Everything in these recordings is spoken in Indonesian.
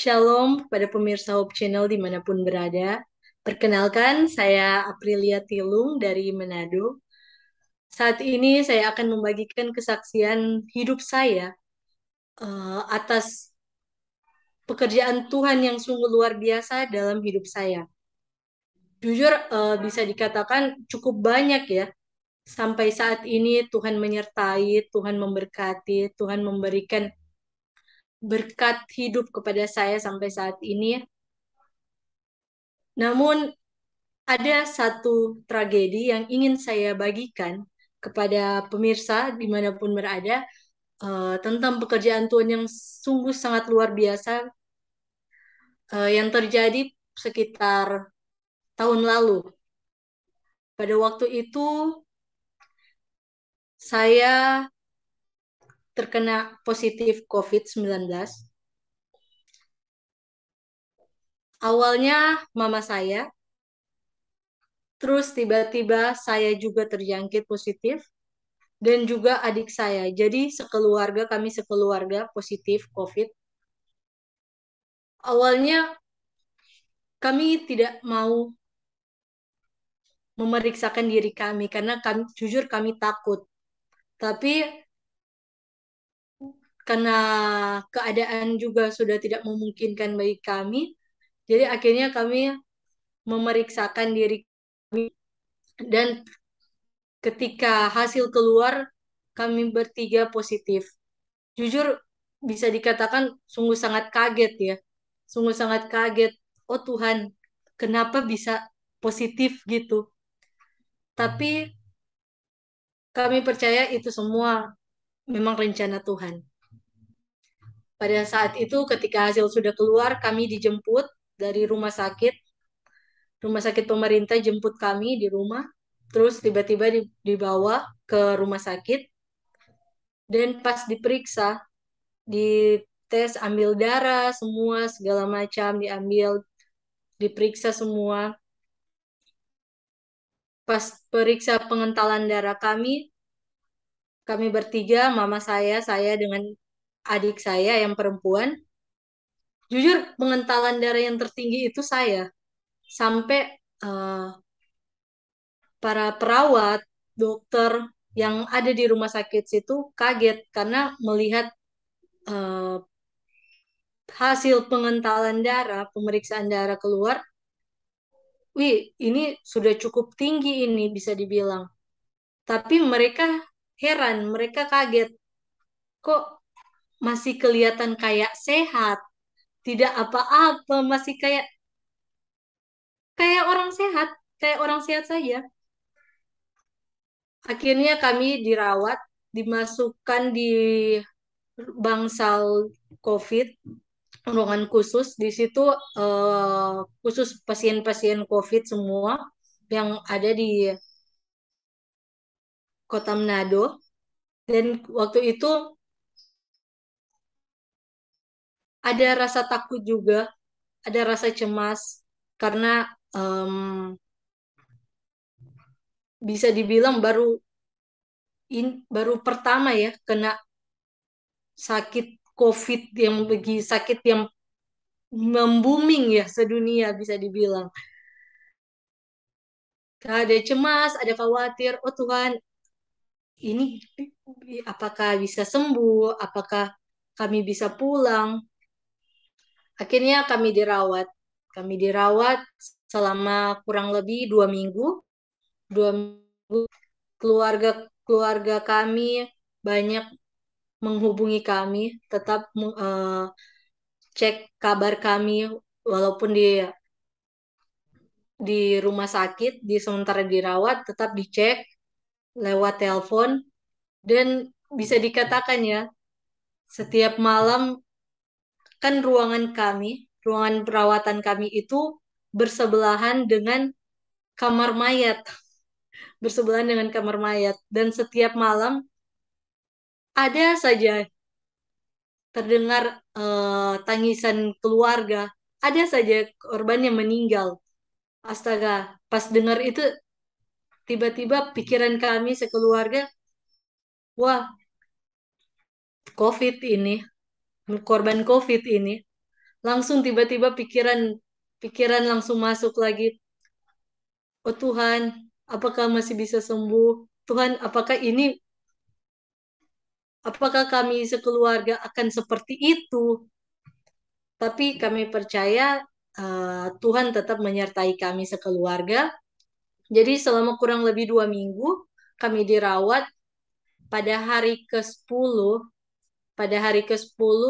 Shalom kepada pemirsa Hope Channel dimanapun berada. Perkenalkan, saya Aprilia Tilung dari Manado. Saat ini saya akan membagikan kesaksian hidup saya atas pekerjaan Tuhan yang sungguh luar biasa dalam hidup saya. Jujur, bisa dikatakan cukup banyak ya. Sampai saat ini Tuhan menyertai, Tuhan memberkati, Tuhan memberikan berkat hidup kepada saya sampai saat ini. Namun ada satu tragedi yang ingin saya bagikan kepada pemirsa dimanapun berada, tentang pekerjaan Tuhan yang sungguh sangat luar biasa, yang terjadi sekitar tahun lalu. Pada waktu itu saya terkena positif COVID-19. Awalnya mama saya, terus tiba-tiba saya juga terjangkit positif, dan juga adik saya. Jadi sekeluarga, kami sekeluarga positif COVID. Awalnya kami tidak mau memeriksakan diri kami karena kami jujur kami takut. Tapi karena keadaan juga sudah tidak memungkinkan bagi kami, jadi akhirnya kami memeriksakan diri kami, dan ketika hasil keluar kami bertiga positif. Jujur bisa dikatakan sungguh sangat kaget ya. Sungguh sangat kaget. Oh Tuhan, kenapa bisa positif gitu? Tapi kami percaya itu semua memang rencana Tuhan. Pada saat itu ketika hasil sudah keluar, kami dijemput dari rumah sakit pemerintah jemput kami di rumah, terus tiba-tiba dibawa ke rumah sakit, dan pas diperiksa, dites, ambil darah, semua segala macam diambil, diperiksa semua. Pas periksa pengentalan darah kami bertiga, mama saya dengan adik saya yang perempuan, jujur pengentalan darah yang tertinggi itu saya. Sampai eh, para perawat, dokter yang ada di rumah sakit situ kaget karena melihat eh, hasil pengentalan darah, pemeriksaan darah keluar. Wih, ini sudah cukup tinggi ini bisa dibilang. Tapi mereka heran, mereka kaget. Kok masih kelihatan kayak sehat, tidak apa-apa, masih kayak kayak orang sehat, kayak orang sehat saja. Akhirnya kami dirawat, dimasukkan di bangsal COVID, ruangan khusus. Di situ khusus pasien-pasien COVID semua yang ada di Kota Manado. Dan waktu itu ada rasa takut juga, ada rasa cemas karena em, bisa dibilang baru pertama ya kena sakit COVID, yang bagi sakit yang membuming ya sedunia bisa dibilang. Ada cemas, ada khawatir, oh Tuhan, ini apakah bisa sembuh? Apakah kami bisa pulang? Akhirnya kami dirawat selama kurang lebih 2 minggu. 2 minggu, keluarga keluarga kami banyak menghubungi kami, tetap cek kabar kami walaupun di rumah sakit, di sementara dirawat, tetap dicek lewat telepon. Dan bisa dikatakan ya, setiap malam kan ruangan perawatan kami itu bersebelahan dengan kamar mayat, bersebelahan dengan kamar mayat. Dan setiap malam ada saja terdengar tangisan keluarga, ada saja korban yang meninggal. Astaga, pas dengar itu tiba-tiba pikiran kami sekeluarga, wah, COVID ini, korban COVID ini. langsung tiba-tiba pikiran langsung masuk lagi. Oh Tuhan, apakah masih bisa sembuh? Tuhan, apakah kami sekeluarga akan seperti itu? Tapi kami percaya Tuhan tetap menyertai kami sekeluarga. Jadi selama kurang lebih 2 minggu kami dirawat. Pada hari ke-10, pada hari ke-10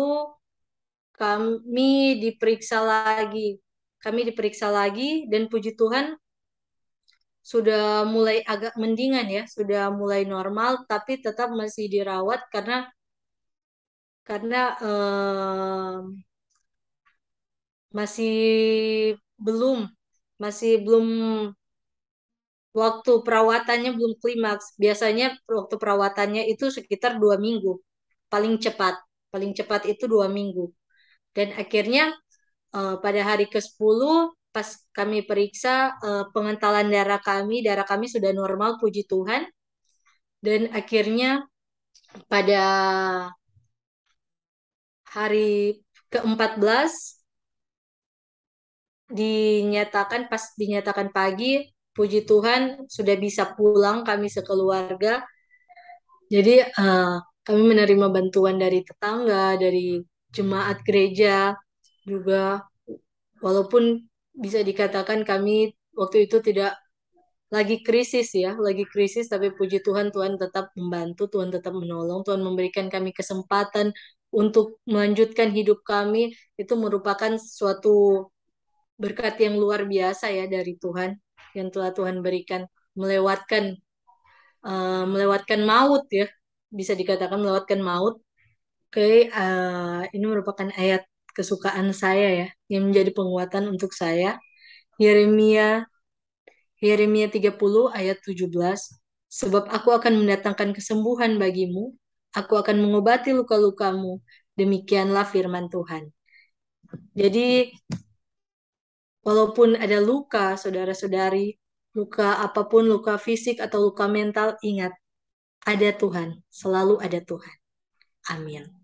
kami diperiksa lagi. Kami diperiksa lagi dan puji Tuhan sudah mulai agak mendingan ya, sudah mulai normal, tapi tetap masih dirawat karena masih belum masih belum waktu perawatannya belum klimaks. Biasanya waktu perawatannya itu sekitar 2 minggu, paling cepat. Paling cepat itu 2 minggu. Dan akhirnya pada hari ke-10 pas kami periksa pengentalan darah kami sudah normal, puji Tuhan. Dan akhirnya pada hari ke-14 pas dinyatakan pagi, puji Tuhan sudah bisa pulang kami sekeluarga. Jadi kami menerima bantuan dari tetangga, dari jemaat gereja juga, walaupun bisa dikatakan kami waktu itu tidak lagi krisis ya, lagi krisis, tapi puji Tuhan, Tuhan tetap membantu, Tuhan tetap menolong, Tuhan memberikan kami kesempatan untuk melanjutkan hidup kami. Itu merupakan suatu berkat yang luar biasa ya dari Tuhan, yang telah Tuhan berikan, melewatkan melewatkan maut ya, bisa dikatakan melewatkan maut. Oke, ini merupakan ayat kesukaan saya ya, yang menjadi penguatan untuk saya. Yeremia Yeremia 30 ayat 17. Sebab aku akan mendatangkan kesembuhan bagimu, aku akan mengobati luka-lukamu. Demikianlah firman Tuhan. Jadi, walaupun ada luka, saudara-saudari, luka apapun, luka fisik atau luka mental, ingat, ada Tuhan, selalu ada Tuhan. Amin.